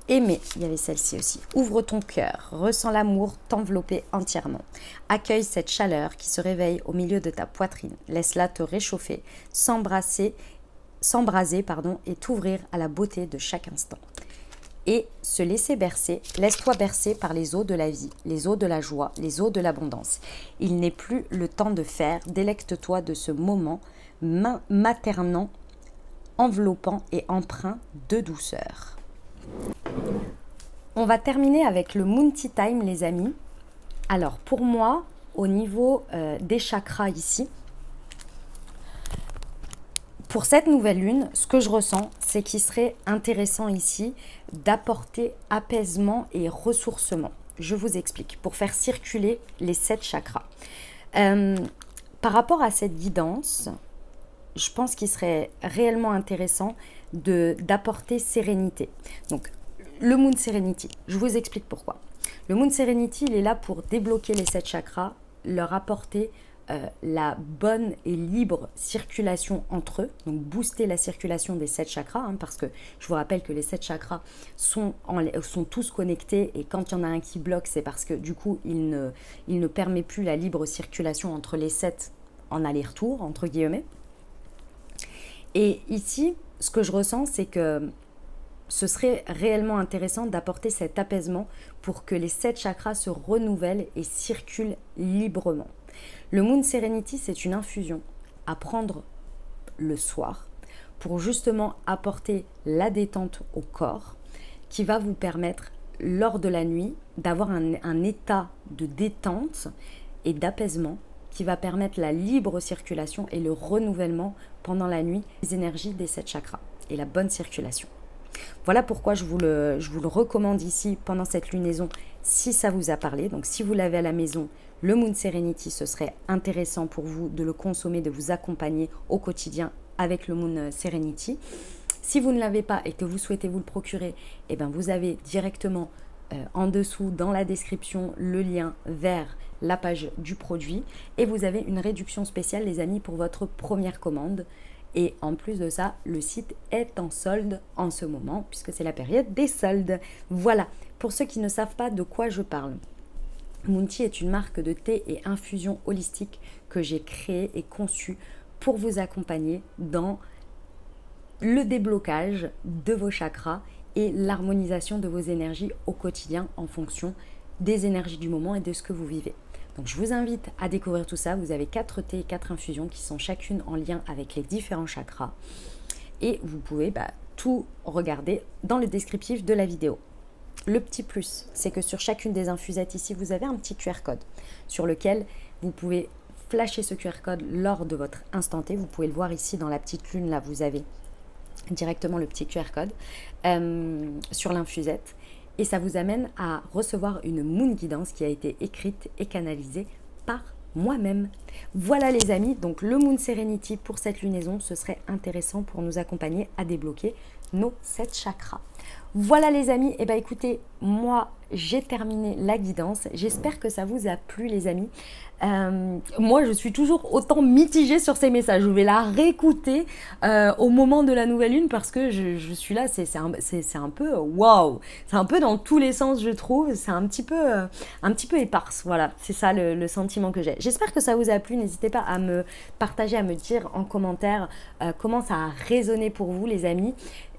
Aimer, il y avait celle-ci aussi. Ouvre ton cœur, ressens l'amour t'envelopper entièrement. Accueille cette chaleur qui se réveille au milieu de ta poitrine. Laisse-la te réchauffer, s'embraser et t'ouvrir à la beauté de chaque instant. Et se laisser bercer, laisse-toi bercer par les eaux de la vie, les eaux de la joie, les eaux de l'abondance. Il n'est plus le temps de faire, délecte-toi de ce moment maternant, enveloppant et empreint de douceur. On va terminer avec le Moon Tea Time les amis. Alors pour moi, au niveau des chakras ici, pour cette nouvelle lune, ce que je ressens, c'est qu'il serait intéressant ici d'apporter apaisement et ressourcement. Je vous explique, pour faire circuler les 7 chakras. Par rapport à cette guidance, je pense qu'il serait réellement intéressant d'apporter sérénité. Donc, le Moon Serenity, je vous explique pourquoi. Le Moon Serenity, il est là pour débloquer les 7 chakras, leur apporter la bonne et libre circulation entre eux, donc booster la circulation des 7 chakras, parce que je vous rappelle que les 7 chakras sont tous connectés et quand il y en a un qui bloque, c'est parce que du coup, il ne permet plus la libre circulation entre les 7 en aller-retour, entre guillemets. Et ici, ce que je ressens, c'est que ce serait réellement intéressant d'apporter cet apaisement pour que les 7 chakras se renouvellent et circulent librement. Le Moon Serenity, c'est une infusion à prendre le soir pour justement apporter la détente au corps qui va vous permettre lors de la nuit d'avoir un état de détente et d'apaisement qui va permettre la libre circulation et le renouvellement pendant la nuit des énergies des 7 chakras et la bonne circulation. Voilà pourquoi je vous le recommande ici pendant cette lunaison si ça vous a parlé. Donc si vous l'avez à la maison, le Moon Serenity, ce serait intéressant pour vous de le consommer, de vous accompagner au quotidien avec le Moon Serenity. Si vous ne l'avez pas et que vous souhaitez vous le procurer, eh bien vous avez directement en dessous dans la description le lien vers la page du produit et vous avez une réduction spéciale les amis pour votre première commande. Et en plus de ça, le site est en solde en ce moment puisque c'est la période des soldes. Voilà, pour ceux qui ne savent pas de quoi je parle. Moon Tea est une marque de thé et infusion holistique que j'ai créée et conçue pour vous accompagner dans le déblocage de vos chakras et l'harmonisation de vos énergies au quotidien en fonction des énergies du moment et de ce que vous vivez. Donc je vous invite à découvrir tout ça. Vous avez 4 thés et 4 infusions qui sont chacune en lien avec les différents chakras. Et vous pouvez tout regarder dans le descriptif de la vidéo. Le petit plus, c'est que sur chacune des infusettes ici, vous avez un petit QR code sur lequel vous pouvez flasher ce QR code lors de votre instant T. Vous pouvez le voir ici dans la petite lune, là vous avez directement le petit QR code sur l'infusette. Et ça vous amène à recevoir une Moon Guidance qui a été écrite et canalisée par moi-même. Voilà les amis, donc le Moon Serenity pour cette lunaison, ce serait intéressant pour nous accompagner à débloquer nos 7 chakras. Voilà les amis, et écoutez, moi j'ai terminé la guidance, j'espère que ça vous a plu les amis. Moi je suis toujours autant mitigée sur ces messages, je vais la réécouter au moment de la nouvelle lune parce que je suis là, c'est un peu waouh, c'est un peu dans tous les sens je trouve, c'est un petit peu éparse, voilà, c'est ça le sentiment que j'ai. J'espère que ça vous a plu, n'hésitez pas à me partager, à me dire en commentaire comment ça a résonné pour vous les amis.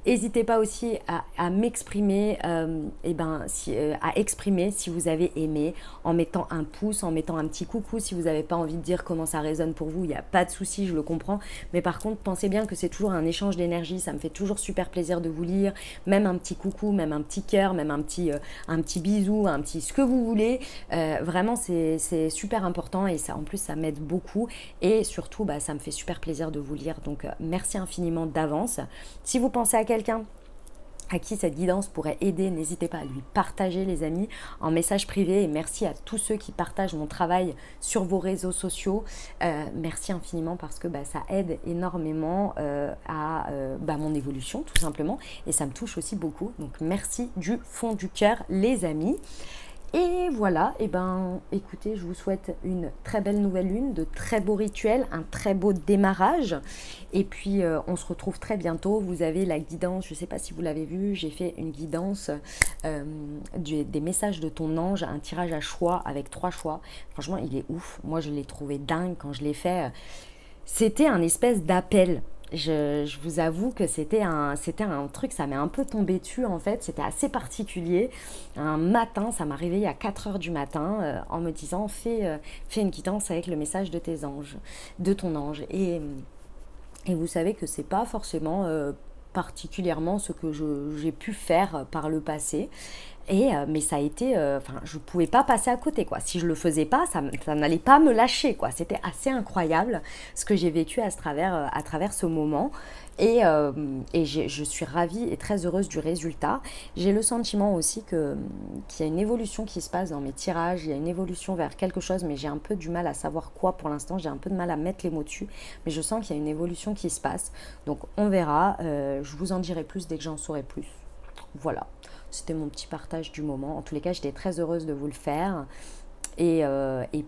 N'hésitez pas aussi à m'exprimer, à exprimer si vous avez aimé, en mettant un pouce, en mettant un petit coucou. Si vous n'avez pas envie de dire comment ça résonne pour vous, il n'y a pas de souci, je le comprends. Mais par contre, pensez bien que c'est toujours un échange d'énergie. Ça me fait toujours super plaisir de vous lire. Même un petit coucou, même un petit cœur, même un petit bisou, un petit ce que vous voulez. Vraiment, c'est super important et ça, en plus, ça m'aide beaucoup. Et surtout, ça me fait super plaisir de vous lire. Donc, merci infiniment d'avance. Si vous pensez à quelqu'un à qui cette guidance pourrait aider, n'hésitez pas à lui partager les amis en message privé et merci à tous ceux qui partagent mon travail sur vos réseaux sociaux. Merci infiniment parce que ça aide énormément à mon évolution tout simplement et ça me touche aussi beaucoup. Donc merci du fond du cœur les amis. Et voilà, écoutez, je vous souhaite une très belle nouvelle lune, de très beaux rituels, un très beau démarrage. Et puis, on se retrouve très bientôt. Vous avez la guidance, je ne sais pas si vous l'avez vu, j'ai fait une guidance des messages de ton ange, un tirage à choix avec 3 choix. Franchement, il est ouf. Moi, je l'ai trouvé dingue quand je l'ai fait. C'était un espèce d'appel. Je vous avoue que c'était un truc, ça m'est un peu tombé dessus en fait, c'était assez particulier. Un matin, ça m'a réveillée à 4 h du matin en me disant fais une guidance avec le message de tes anges, de ton ange. Et vous savez que c'est pas forcément particulièrement ce que j'ai pu faire par le passé. Mais ça a été, je ne pouvais pas passer à côté, quoi. Si je ne le faisais pas, ça n'allait pas me lâcher, quoi. C'était assez incroyable ce que j'ai vécu à travers ce moment. Et je suis ravie et très heureuse du résultat. J'ai le sentiment aussi qu'il y a une évolution qui se passe dans mes tirages, il y a une évolution vers quelque chose, mais j'ai un peu du mal à savoir quoi pour l'instant. J'ai un peu de mal à mettre les mots dessus, mais je sens qu'il y a une évolution qui se passe. Donc on verra, je vous en dirai plus dès que j'en saurai plus. Voilà, c'était mon petit partage du moment. En tous les cas, j'étais très heureuse de vous le faire. Et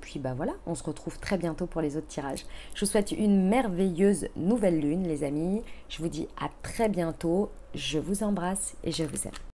puis voilà, on se retrouve très bientôt pour les autres tirages. Je vous souhaite une merveilleuse nouvelle lune, les amis. Je vous dis à très bientôt. Je vous embrasse et je vous aime.